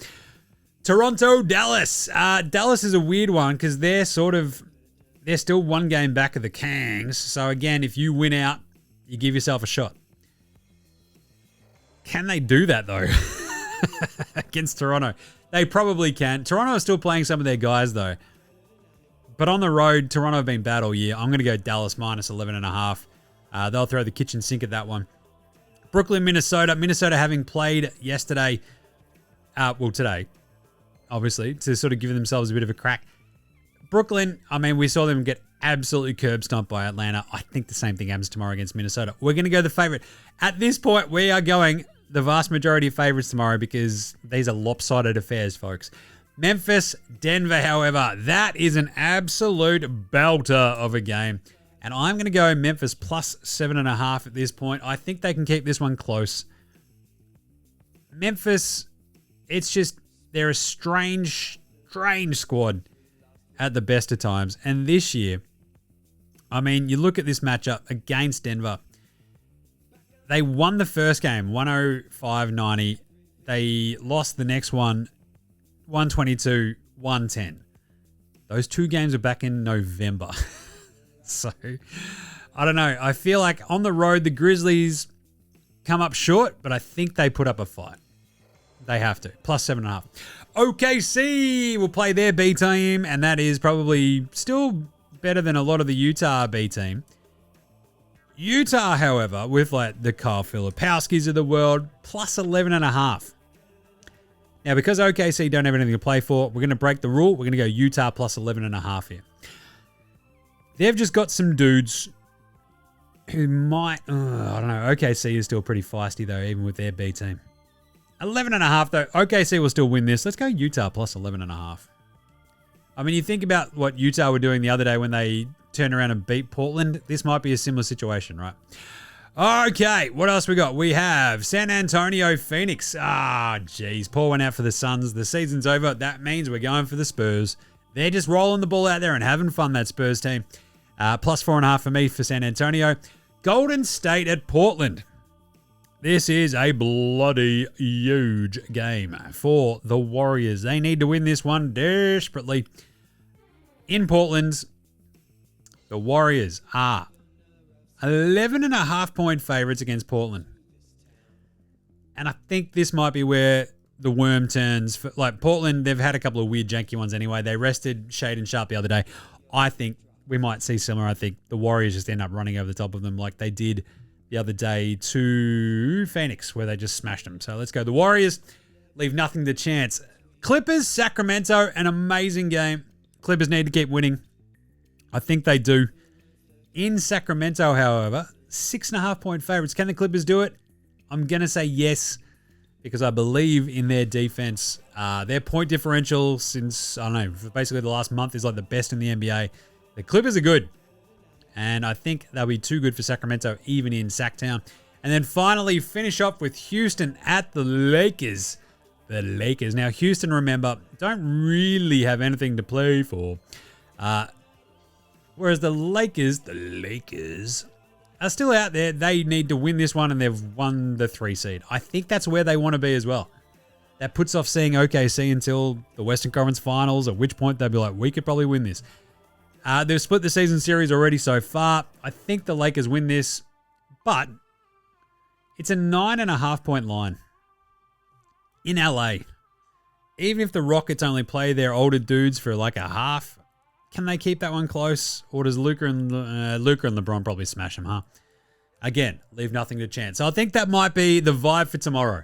Toronto, Dallas. Dallas is a weird one because they're still one game back of the Kangs. So again, if you win out, you give yourself a shot. Can they do that though? Against Toronto? They probably can. Toronto is still playing some of their guys though. But on the road, Toronto have been bad all year. I'm going to go Dallas minus 11.5. They'll throw the kitchen sink at that one. Brooklyn, Minnesota. Minnesota having played yesterday, today, obviously, to sort of give themselves a bit of a crack. Brooklyn, I mean, we saw them get absolutely curb stomped by Atlanta. I think the same thing happens tomorrow against Minnesota. We're going to go the favorite. At this point, we are going the vast majority of favorites tomorrow because these are lopsided affairs, folks. Memphis, Denver, however, that is an absolute belter of a game. And I'm going to go Memphis plus 7.5 at this point. I think they can keep this one close. Memphis, it's just, they're a strange squad at the best of times. And this year, I mean, you look at this matchup against Denver. They won the first game, 105-90. They lost the next one, 122-110. Those two games are back in November. So, I don't know. I feel like on the road, the Grizzlies come up short, but I think they put up a fight. They have to. Plus 7.5. OKC will play their B team, and that is probably still better than a lot of the Utah B team. Utah, however, with like the Kyle Filipowskis of the world, plus 11.5. Now, because OKC don't have anything to play for, we're going to break the rule. We're going to go Utah plus 11.5 here. They've just got some dudes who might... I don't know. OKC is still pretty feisty, though, even with their B team. 11.5, though. OKC will still win this. Let's go Utah plus 11.5. I mean, you think about what Utah were doing the other day when they turned around and beat Portland. This might be a similar situation, right? Okay, what else we got? We have San Antonio, Phoenix. Geez. Poor one out for the Suns. The season's over. That means we're going for the Spurs. They're just rolling the ball out there and having fun, that Spurs team. Plus 4.5 for me for San Antonio. Golden State at Portland. This is a bloody huge game for the Warriors. They need to win this one desperately. In Portland, the Warriors are 11.5-point favorites against Portland. And I think this might be where the worm turns. For, like Portland, they've had a couple of weird janky ones anyway. They rested Shaedon Sharpe the other day. I think we might see similar. I think the Warriors just end up running over the top of them like they did the other day to Phoenix, where they just smashed them. So let's go. The Warriors leave nothing to chance. Clippers, Sacramento, an amazing game. Clippers need to keep winning. I think they do. In Sacramento, however, 6.5-point favorites. Can the Clippers do it? I'm going to say yes, because I believe in their defense. Their point differential since, I don't know, basically the last month is like the best in the NBA. The Clippers are good. And I think they'll be too good for Sacramento, even in Sacktown. And then finally, finish off with Houston at the Lakers. The Lakers. Now, Houston, remember, don't really have anything to play for. Whereas the Lakers are still out there. They need to win this one, and they've won the 3 seed. I think that's where they want to be as well. That puts off seeing OKC until the Western Conference Finals, at which point they'll be like, we could probably win this. They've split the season series already so far. I think the Lakers win this, but it's a 9.5-point line in LA. Even if the Rockets only play their older dudes for like a half, can they keep that one close? Or does Luka and LeBron probably smash them, huh? Again, leave nothing to chance. So I think that might be the vibe for tomorrow.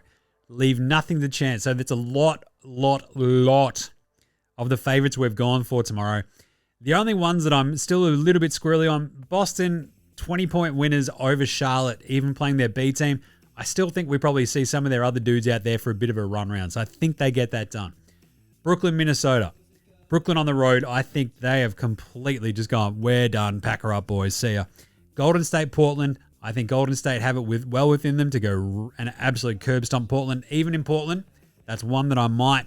Leave nothing to chance. So that's a lot of the favorites we've gone for tomorrow. The only ones that I'm still a little bit squirrely on, Boston, 20-point winners over Charlotte, even playing their B team. I still think we probably see some of their other dudes out there for a bit of a run round. So I think they get that done. Brooklyn, Minnesota. Brooklyn on the road, I think they have completely just gone, we're done, pack her up, boys, see ya. Golden State, Portland. I think Golden State have it well within them to go an absolute curb stomp Portland. Even in Portland, that's one that I might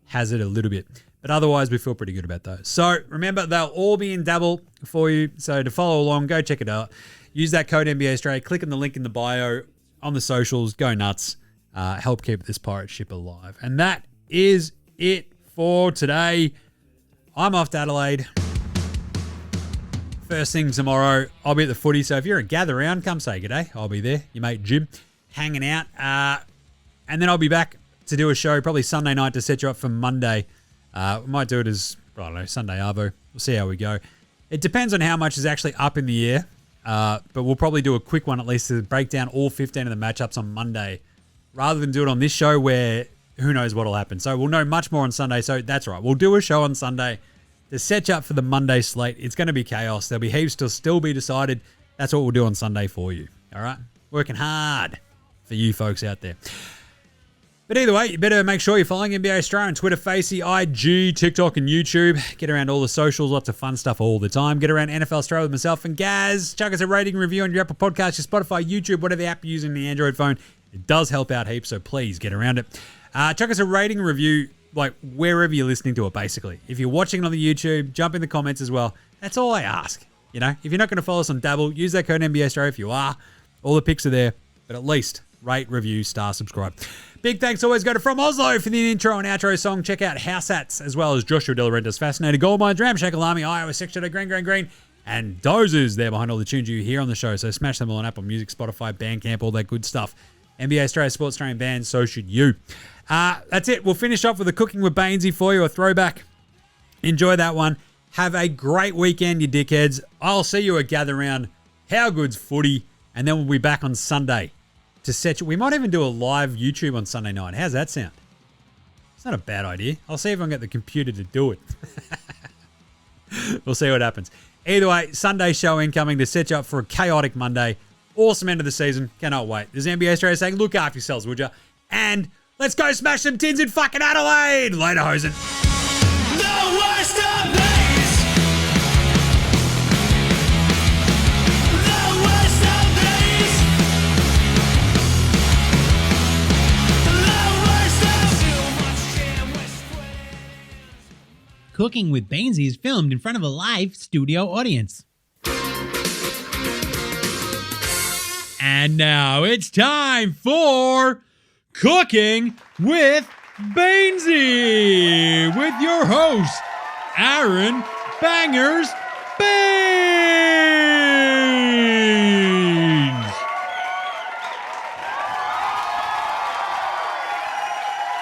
has it a little bit. But otherwise, we feel pretty good about those. So remember, they'll all be in Dabble for you. So to follow along, go check it out. Use that code NBA Straya. Click on the link in the bio on the socials. Go nuts. Help keep this pirate ship alive. And that is it for today. I'm off to Adelaide. First thing tomorrow, I'll be at the footy. So if you're a gather round, come say good day. I'll be there. Your mate Jim hanging out. And then I'll be back to do a show probably Sunday night to set you up for Monday. We might do it as, I don't know, Sunday Arvo. We'll see how we go. It depends on how much is actually up in the air. But we'll probably do a quick one at least to break down all 15 of the matchups on Monday rather than do it on this show where who knows what will happen. So we'll know much more on Sunday. So that's right. We'll do a show on Sunday to set you up for the Monday slate. It's going to be chaos. There'll be heaps to still be decided. That's what we'll do on Sunday for you. All right? Working hard for you folks out there. But either way, you better make sure you're following NBA Straya on Twitter, Facey, IG, TikTok, and YouTube. Get around all the socials, lots of fun stuff all the time. Get around NFL Straya with myself and Gaz. Chuck us a rating review on your Apple Podcast, your Spotify, YouTube, whatever app you're using on the Android phone. It does help out heaps, so please get around it. Chuck us a rating review, like wherever you're listening to it, basically. If you're watching it on the YouTube, jump in the comments as well. That's all I ask. You know, if you're not going to follow us on Dabble, use that code NBA Straya if you are. All the pics are there, but at least rate, review, star, subscribe. Big thanks always go to From Oslo for the intro and outro song. Check out House Hats as well as Joshua De Laurentiis, Fascinated Goldmines, Ramshackle Army, Iowa, Section Green, and Dozers there behind all the tunes you hear on the show. So smash them all on Apple Music, Spotify, Bandcamp, all that good stuff. NBA Straya, Sports Australian band, so should you. That's it. We'll finish off with a Cooking with Bansy for you, a throwback. Enjoy that one. Have a great weekend, you dickheads. I'll see you at Gather Round. How good's footy? And then we'll be back on Sunday to set you. We might even do a live YouTube on Sunday night. How's that sound? It's not a bad idea. I'll see if I can get the computer to do it. We'll see what happens. Either way, Sunday show incoming to set you up for a chaotic Monday. Awesome end of the season. Cannot wait. There's NBA Straya saying, look after yourselves, would ya? And let's go smash some tins in fucking Adelaide. Later, hosen. The worst of these. The worst of these. The worst of too much jam with Cooking with Bansy is filmed in front of a live studio audience. And now it's time for Cooking with Bansy with your host, Aaron Bangers Baines.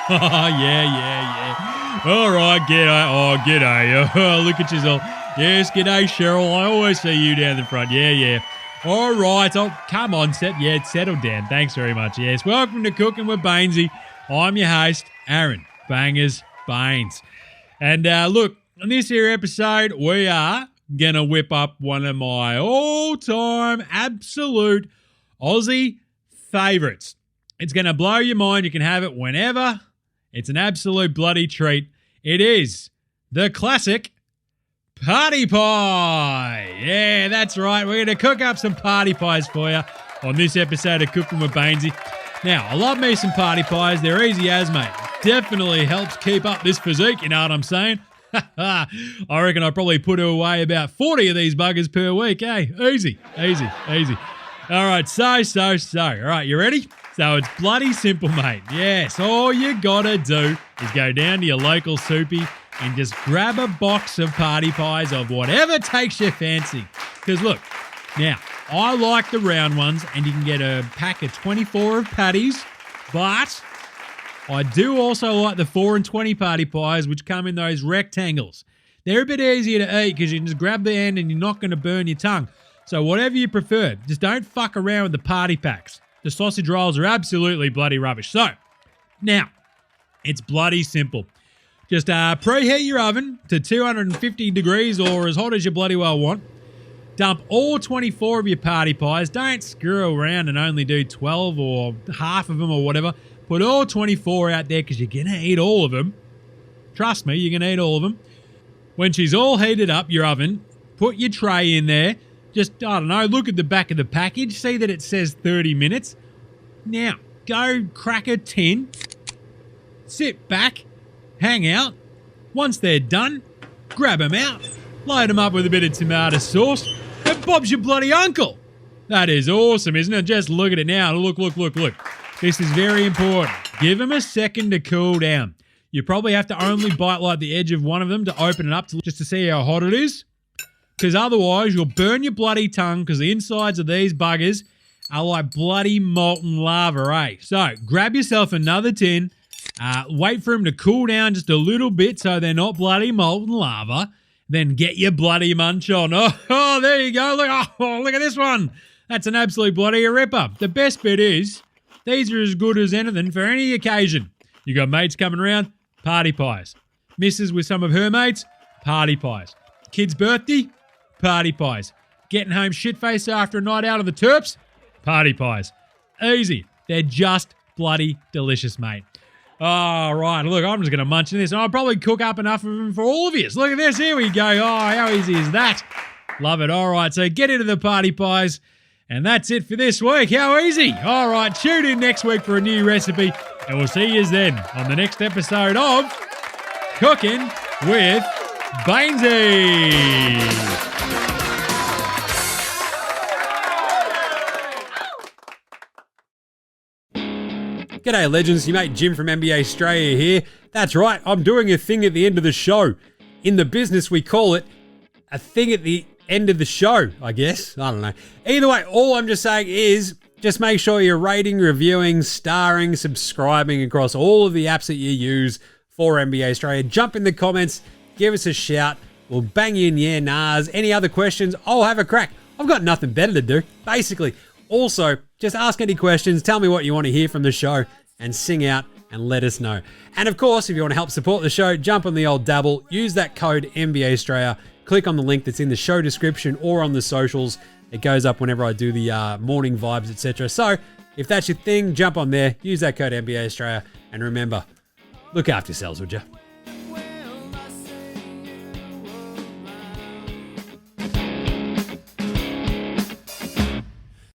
Yeah. All right, g'day. Oh, g'day. Oh, look at yourself. Yes, g'day, Cheryl. I always see you down the front. Yeah. All right. Oh, come on. Settle down. Thanks very much. Yes. Welcome to Cooking with Bansy. I'm your host, Aaron Bangers Baines. And look, on this here episode, we are going to whip up one of my all-time absolute Aussie favourites. It's going to blow your mind. You can have it whenever. It's an absolute bloody treat. It is the classic party pie. Yeah, that's right. We're going to cook up some party pies for you on this episode of Cooking with Bansy. Now, I love me some party pies. They're easy as, mate. Definitely helps keep up this physique, you know what I'm saying? I reckon I probably put away about 40 of these buggers per week, eh? Easy. All right, so. All right, you ready? So it's bloody simple, mate. Yes, all you gotta do is go down to your local soupy and just grab a box of party pies of whatever takes your fancy. Because look, now, I like the round ones, and you can get a pack of 24 of patties, but I do also like the 4 and 20 party pies, which come in those rectangles. They're a bit easier to eat because you can just grab the end and you're not going to burn your tongue. So whatever you prefer, just don't fuck around with the party packs. The sausage rolls are absolutely bloody rubbish. So, now, it's bloody simple. Just preheat your oven to 250 degrees or as hot as you bloody well want. Dump all 24 of your party pies. Don't screw around and only do 12 or half of them or whatever. Put all 24 out there because you're going to eat all of them. Trust me, you're going to eat all of them. When she's all heated up, your oven, put your tray in there. Just, I don't know, look at the back of the package. See that it says 30 minutes. Now, go crack a tin. Sit back. hang out. Once they're done, grab them out, load them up with a bit of tomato sauce, and Bob's your bloody uncle. That is awesome, isn't it? Just look at it now. Look. This is very important. Give them a second to cool down. You probably have to only bite like the edge of one of them to open it up just to see how hot it is. Because otherwise you'll burn your bloody tongue because the insides of these buggers are like bloody molten lava, eh? So grab yourself another tin. Wait for them to cool down just a little bit so they're not bloody molten lava. Then get your bloody munch on. Oh, there you go. Look at this one. That's an absolute bloody ripper. The best bit is these are as good as anything for any occasion. You got mates coming around, party pies. Missus with some of her mates, party pies. Kid's birthday, party pies. Getting home shit-faced after a night out of the Terps, party pies. Easy. They're just bloody delicious, mate. All right, look, I'm just going to munch in this. And I'll probably cook up enough of them for all of you. Look at this. Here we go. Oh, how easy is that? Love it. All right, so get into the party pies. And that's it for this week. How easy. All right, tune in next week for a new recipe. And we'll see you then on the next episode of Cooking with Bansy. G'day legends, your mate Jim from NBA Straya here. That's right, I'm doing a thing at the end of the show. In the business we call it a thing at the end of the show, I guess. I don't know. Either way, all I'm just saying is just make sure you're rating, reviewing, starring, subscribing across all of the apps that you use for NBA Straya. Jump in the comments, give us a shout. We'll bang you in yeah, nahs. Any other questions? I'll have a crack. I've got nothing better to do, basically. Also, just ask any questions, tell me what you want to hear from the show, and sing out and let us know. And of course, if you want to help support the show, jump on the old dabble, use that code NBA Straya, click on the link that's in the show description or on the socials. It goes up whenever I do the morning vibes, etc. So, if that's your thing, jump on there, use that code NBA Straya, and remember, look after yourselves, would you?